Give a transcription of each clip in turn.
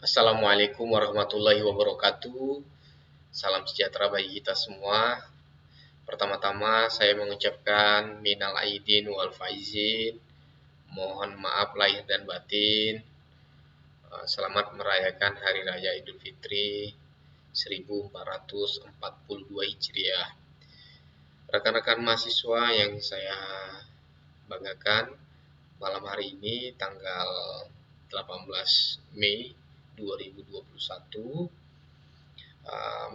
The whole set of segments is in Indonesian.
Assalamualaikum warahmatullahi wabarakatuh. Salam sejahtera bagi kita semua. Pertama-tama saya mengucapkan minal aidin wal faizin. Mohon maaf lahir dan batin. Selamat merayakan Hari Raya Idul Fitri 1442 Hijriah. Rekan-rekan mahasiswa yang saya banggakan, malam hari ini tanggal 18 Mei 2021,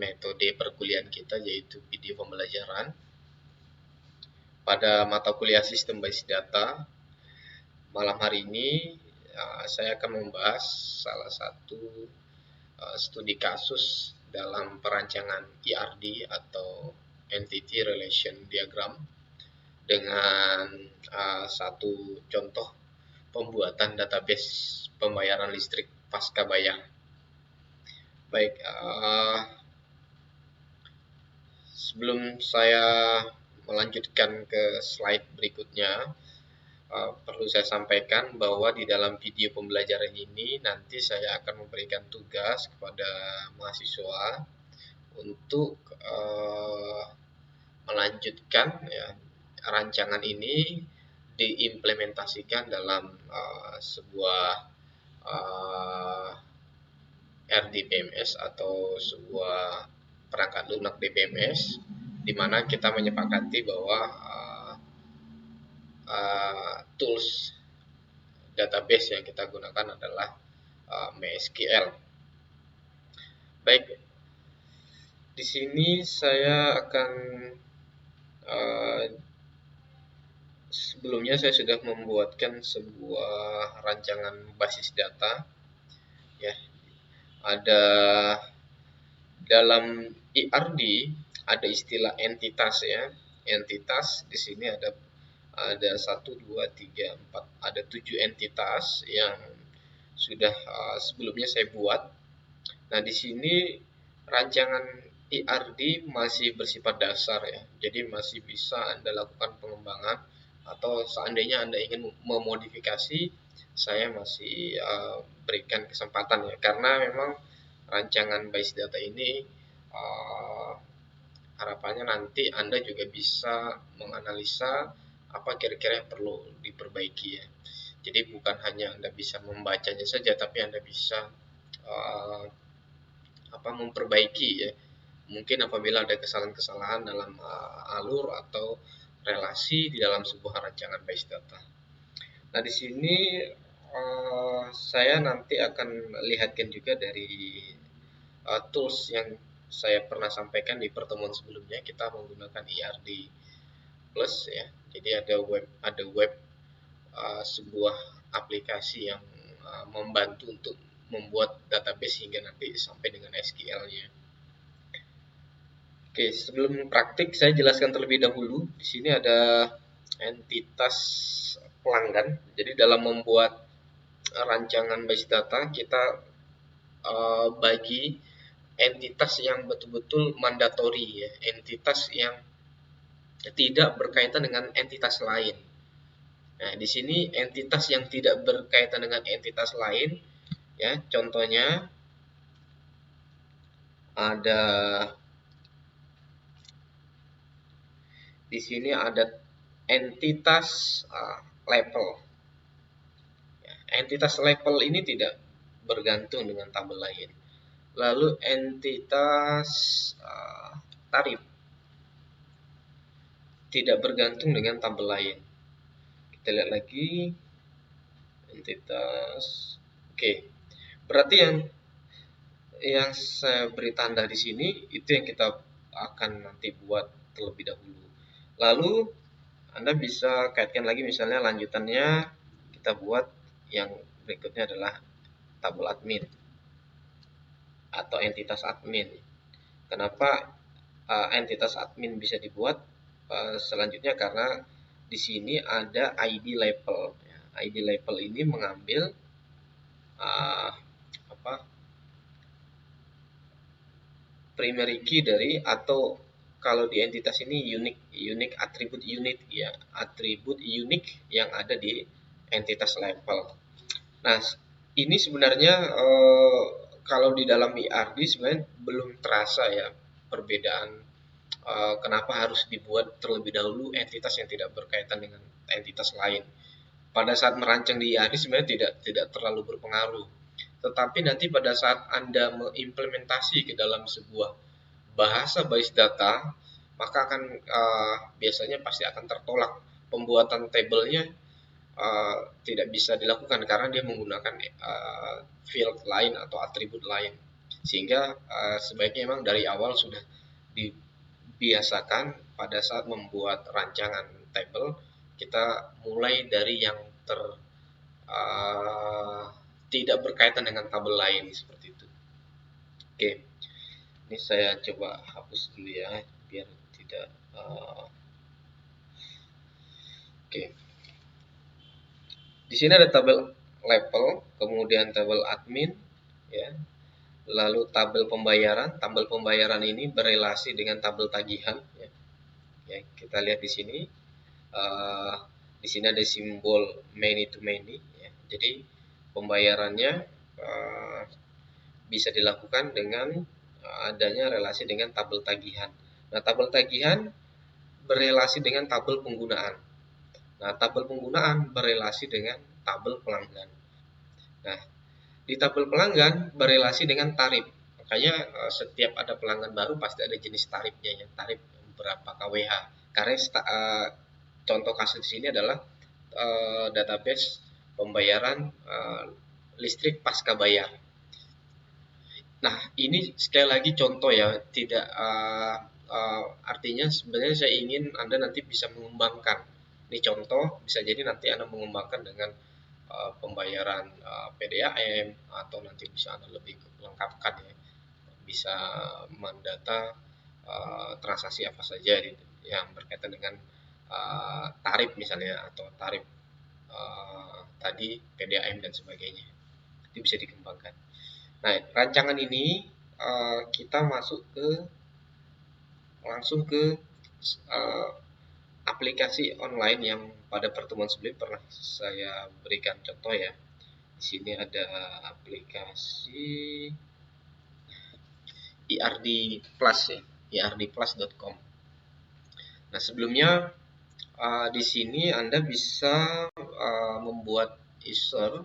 metode perkuliahan kita yaitu video pembelajaran pada mata kuliah Sistem Basis Data. Malam hari ini saya akan membahas salah satu studi kasus dalam perancangan ERD atau Entity Relation Diagram dengan satu contoh pembuatan database pembayaran listrik pasca bayar. Baik, sebelum saya melanjutkan ke slide berikutnya, perlu saya sampaikan bahwa di dalam video pembelajaran ini nanti saya akan memberikan tugas kepada mahasiswa untuk melanjutkan rancangan ini diimplementasikan dalam sebuah RDBMS atau sebuah perangkat lunak DBMS, di mana kita menyepakati bahwa tools database yang kita gunakan adalah MySQL. Baik, di sini saya akan sebelumnya saya sudah membuatkan sebuah rancangan basis data. Ya, ada dalam ERD ada istilah entitas ya. Entitas di sini ada 1, 2, 3, 4, ada 7 entitas yang sudah sebelumnya saya buat. Nah, di sini rancangan ERD masih bersifat dasar ya. Jadi masih bisa Anda lakukan pengembangan atau seandainya Anda ingin memodifikasi, saya masih berikan kesempatan ya. Karena memang rancangan basis data ini harapannya nanti Anda juga bisa menganalisa apa kira-kira yang perlu diperbaiki ya. Jadi bukan hanya Anda bisa membacanya saja, tapi Anda bisa memperbaiki ya. Mungkin apabila ada kesalahan-kesalahan dalam alur atau relasi di dalam sebuah rancangan basis data. Nah, di sini saya nanti akan lihatkan juga dari tools yang saya pernah sampaikan di pertemuan sebelumnya. Kita menggunakan ERD Plus ya. Jadi ada web sebuah aplikasi yang membantu untuk membuat database hingga nanti sampai dengan SQL-nya. Oke, sebelum praktik saya jelaskan terlebih dahulu. Di sini ada entitas pelanggan. Jadi dalam membuat rancangan basis data kita bagi entitas yang betul-betul mandatori ya, entitas yang tidak berkaitan dengan entitas lain. Nah, di sini entitas yang tidak berkaitan dengan entitas lain ya, contohnya ada di sini ada entitas level. Entitas level ini tidak bergantung dengan tabel lain. Lalu entitas tarif tidak bergantung dengan tabel lain. Kita lihat lagi entitas. Oke. Berarti yang saya beri tanda di sini itu yang kita akan nanti buat terlebih dahulu. Lalu Anda bisa kaitkan lagi, misalnya lanjutannya kita buat yang berikutnya adalah tabel admin atau entitas admin. Kenapa entitas admin bisa dibuat selanjutnya? Karena di sini ada ID label. ID label ini mengambil primary key dari, atau kalau di entitas ini unique atribut unit ya, atribut unik yang ada di entitas label. Nah, Ini sebenarnya kalau di dalam IRD sebenarnya belum terasa ya perbedaan, kenapa harus dibuat terlebih dahulu entitas yang tidak berkaitan dengan entitas lain. Pada saat merancang di IRD sebenarnya tidak terlalu berpengaruh. Tetapi nanti pada saat Anda mengimplementasi ke dalam sebuah bahasa base data, maka akan biasanya pasti akan tertolak pembuatan tabelnya, tidak bisa dilakukan karena dia menggunakan field lain atau atribut lain, sehingga sebaiknya memang dari awal sudah dibiasakan pada saat membuat rancangan tabel kita mulai dari yang uh, tidak berkaitan dengan tabel lain seperti itu. Oke, ini saya coba hapus dulu ya biar tidak oke. Di sini ada tabel level, kemudian tabel admin, ya. Lalu tabel pembayaran. Tabel pembayaran ini berelasi dengan tabel tagihan. Ya. Ya, kita lihat di sini. Uh, di sini ada simbol many to many. Ya. Jadi pembayarannya bisa dilakukan dengan adanya relasi dengan tabel tagihan. Nah, tabel tagihan berelasi dengan tabel penggunaan. Nah, tabel penggunaan berelasi dengan tabel pelanggan. Nah, di tabel pelanggan berelasi dengan tarif. Makanya setiap ada pelanggan baru pasti ada jenis tarifnya ya, tarif berapa kWh. Karena contoh kasus di sini adalah database pembayaran listrik pasca bayar. Nah, ini sekali lagi contoh ya, tidak artinya sebenarnya saya ingin Anda nanti bisa mengembangkan. Ini contoh, bisa jadi nanti Anda mengembangkan dengan pembayaran PDAM atau nanti bisa Anda lebih lengkapkan ya, bisa mendata transaksi apa saja yang berkaitan dengan tarif misalnya atau tarif tadi PDAM dan sebagainya. Itu bisa dikembangkan. Nah, rancangan ini kita masuk ke langsung ke uh, aplikasi online yang pada pertemuan sebelumnya pernah saya berikan contoh ya. Di sini ada aplikasi IRD Plus ya, irdplus.com. Nah, sebelumnya di sini Anda bisa membuat user.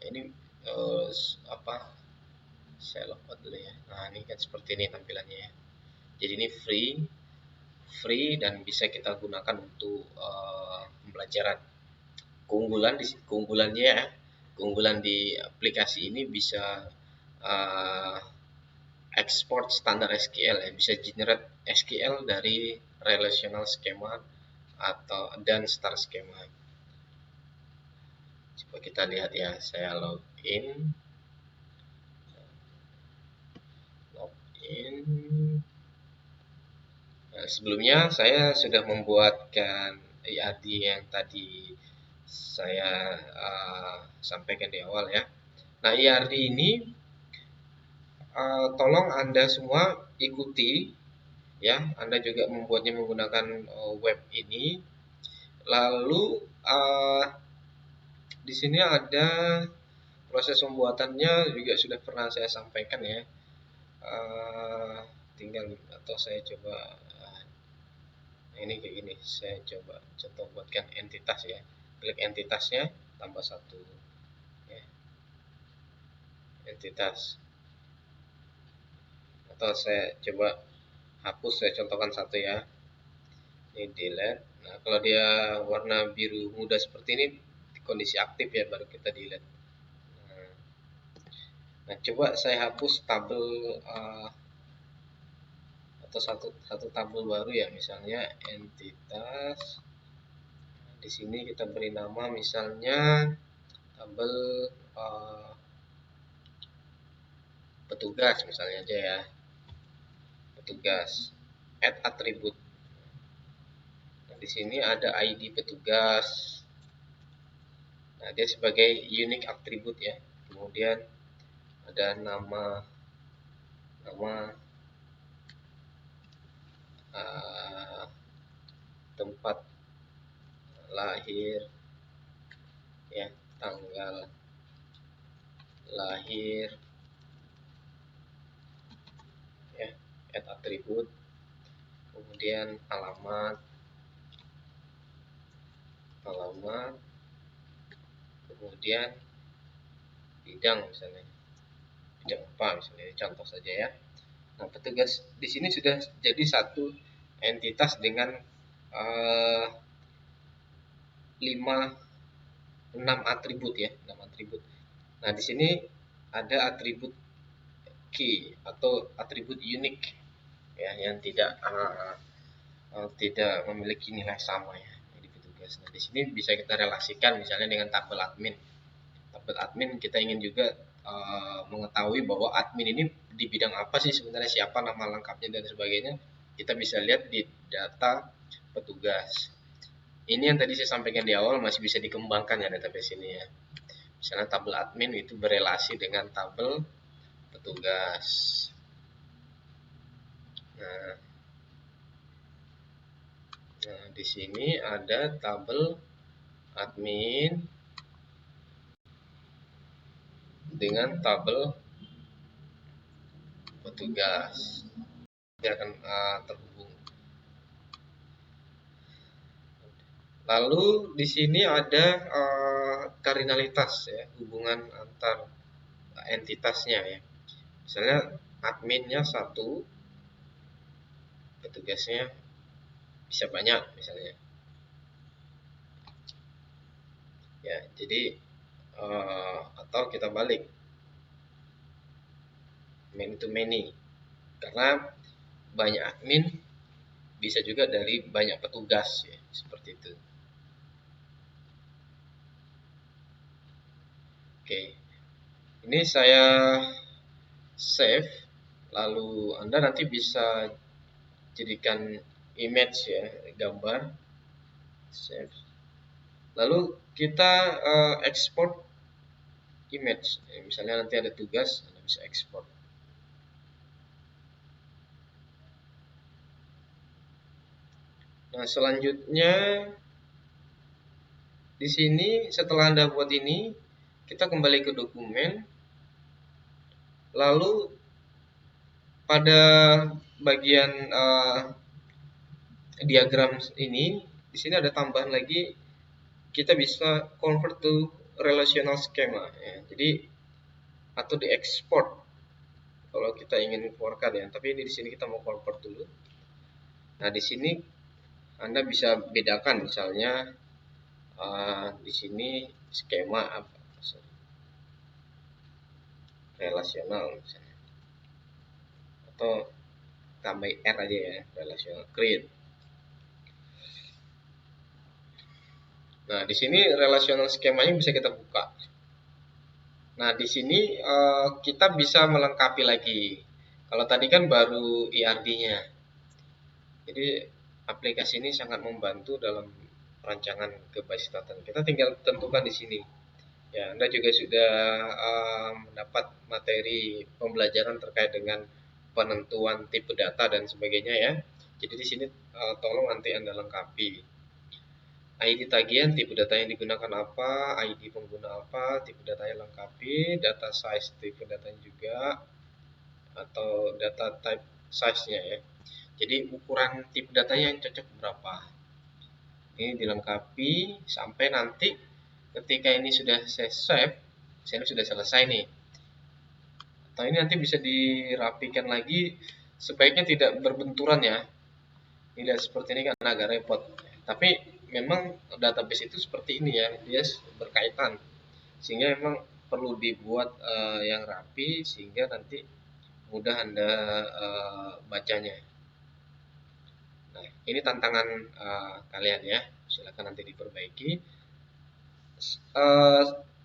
Ini apa? Saya login dulu ya. Nah, ini kan seperti ini tampilannya ya. Jadi ini free dan bisa kita gunakan untuk pembelajaran. Keunggulan di aplikasi ini bisa uh, ekspor standar SQL ya, bisa generate SQL dari relational schema atau dan star schema. Coba kita lihat ya, saya login. Nah, sebelumnya saya sudah membuatkan IAD yang tadi saya sampaikan di awal ya. Nah, IAD ini tolong Anda semua ikuti ya. Anda juga membuatnya menggunakan web ini. Lalu di sini ada proses pembuatannya juga sudah pernah saya sampaikan ya. Tinggal atau saya coba ini kayak gini, saya coba contoh buatkan entitas ya, klik entitasnya tambah satu ya, entitas, atau saya coba hapus, saya contohkan satu ya, ini delete. Nah, kalau dia warna biru muda seperti ini kondisi aktif ya, baru kita delete. Nah, coba saya hapus tabel atau satu tabel baru ya, misalnya entitas. Di sini kita beri nama misalnya tabel petugas misalnya aja ya, petugas, add atribut. Nah, di sini ada ID petugas. Nah, dia sebagai unique atribut ya. Kemudian ada nama tempat lahir ya, tanggal lahir, ya, add atribut, kemudian alamat, kemudian bidang misalnya, bidang apa misalnya, contoh saja ya. Nah, petugas di sini sudah jadi satu entitas dengan 6 atribut ya, 6 atribut. Nah, di sini ada atribut key atau atribut unik ya, yang tidak memiliki nilai sama ya di petugas. Nah, di sini bisa kita relasikan misalnya dengan tabel admin. Tabel admin kita ingin juga mengetahui bahwa admin ini di bidang apa sih sebenarnya, siapa nama lengkapnya dan sebagainya. Kita bisa lihat di data petugas. Ini yang tadi saya sampaikan di awal, masih bisa dikembangkan ya database ini ya. Misalnya tabel admin itu berelasi dengan tabel petugas. Nah, di sini ada tabel admin dengan tabel petugas. Dia akan terhubung. Lalu di sini ada kardinalitas ya, hubungan antar entitasnya ya. Misalnya adminnya satu, petugasnya bisa banyak misalnya. Ya, jadi atau kita balik, many to many, karena banyak admin bisa juga dari banyak petugas ya, seperti itu. Oke, ini saya save, lalu Anda nanti bisa jadikan image ya, gambar, save. Lalu kita export image, misalnya nanti ada tugas, Anda bisa export. Nah, selanjutnya di sini setelah Anda buat ini, kita kembali ke dokumen. Lalu pada bagian diagram ini, di sini ada tambahan lagi, kita bisa convert to relational schema ya. Jadi atau diekspor kalau kita ingin keluarkan ya. Tapi ini di sini kita mau convert dulu. Nah, di sini Anda bisa bedakan misalnya di sini skema apa, relasional misalnya, atau tambah R aja ya, relational create. Nah, di sini relational skemanya bisa kita buka. Nah, di sini kita bisa melengkapi lagi. Kalau tadi kan baru IRD-nya. Jadi aplikasi ini sangat membantu dalam perancangan ke basis data. Kita tinggal tentukan di sini. Ya, Anda juga sudah mendapat materi pembelajaran terkait dengan penentuan tipe data dan sebagainya ya. Jadi di sini tolong nanti Anda lengkapi. ID tagihan, tipe data yang digunakan apa, ID pengguna apa, tipe datanya lengkapi, data size tipe datanya juga, atau data type size-nya ya. Jadi ukuran tipe datanya yang cocok berapa. Ini dilengkapi sampai nanti ketika ini sudah saya save, saya sudah selesai nih. Atau ini nanti bisa dirapikan lagi, sebaiknya tidak berbenturan ya. Tidak seperti ini kan agak repot. Tapi memang database itu seperti ini ya, dia berkaitan. Sehingga memang perlu dibuat yang rapi sehingga nanti mudah Anda bacanya. Nah, ini tantangan kalian ya. Silakan nanti diperbaiki.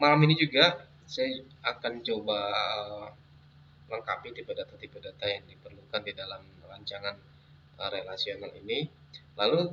Malam ini juga saya akan coba lengkapi tipe data yang diperlukan di dalam rancangan relasional ini. Lalu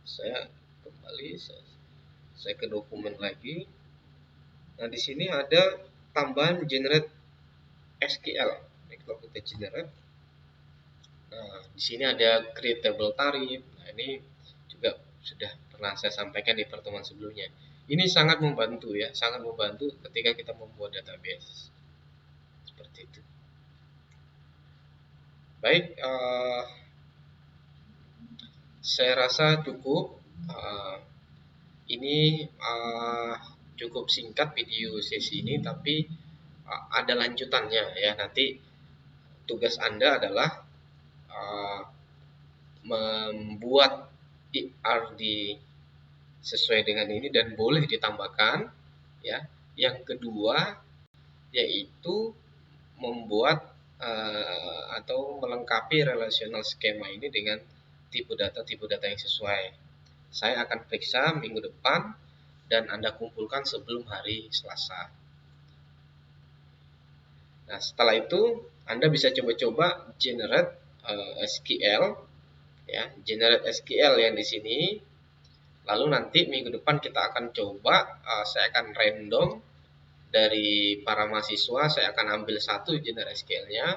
saya kembali, saya ke dokumen lagi. Nah, di sini ada tambahan generate SQL. Kalau kita generate, nah di sini ada create table tarif. Nah, ini juga sudah pernah saya sampaikan di pertemuan sebelumnya. Ini sangat membantu ya, sangat membantu ketika kita membuat database. Seperti itu. Baik, saya rasa cukup. Ini cukup singkat video sesi ini, tapi ada lanjutannya ya. Nanti tugas Anda adalah membuat IRD sesuai dengan ini dan boleh ditambahkan ya. Yang kedua yaitu membuat atau melengkapi relational schema ini dengan tipe data yang sesuai. Saya akan periksa minggu depan dan Anda kumpulkan sebelum hari Selasa. Nah, setelah itu Anda bisa coba-coba generate SQL ya, generate SQL yang di sini. Lalu nanti minggu depan kita akan coba, saya akan random dari para mahasiswa, saya akan ambil satu generate SQL-nya,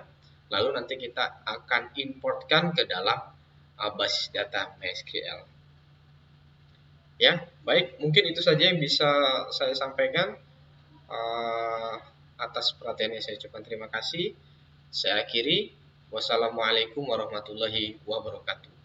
lalu nanti kita akan importkan ke dalam basis data MySQL. Ya, baik, mungkin itu saja yang bisa saya sampaikan. Atas perhatiannya saya ucapkan terima kasih. Saya akhiri. Wassalamualaikum warahmatullahi wabarakatuh.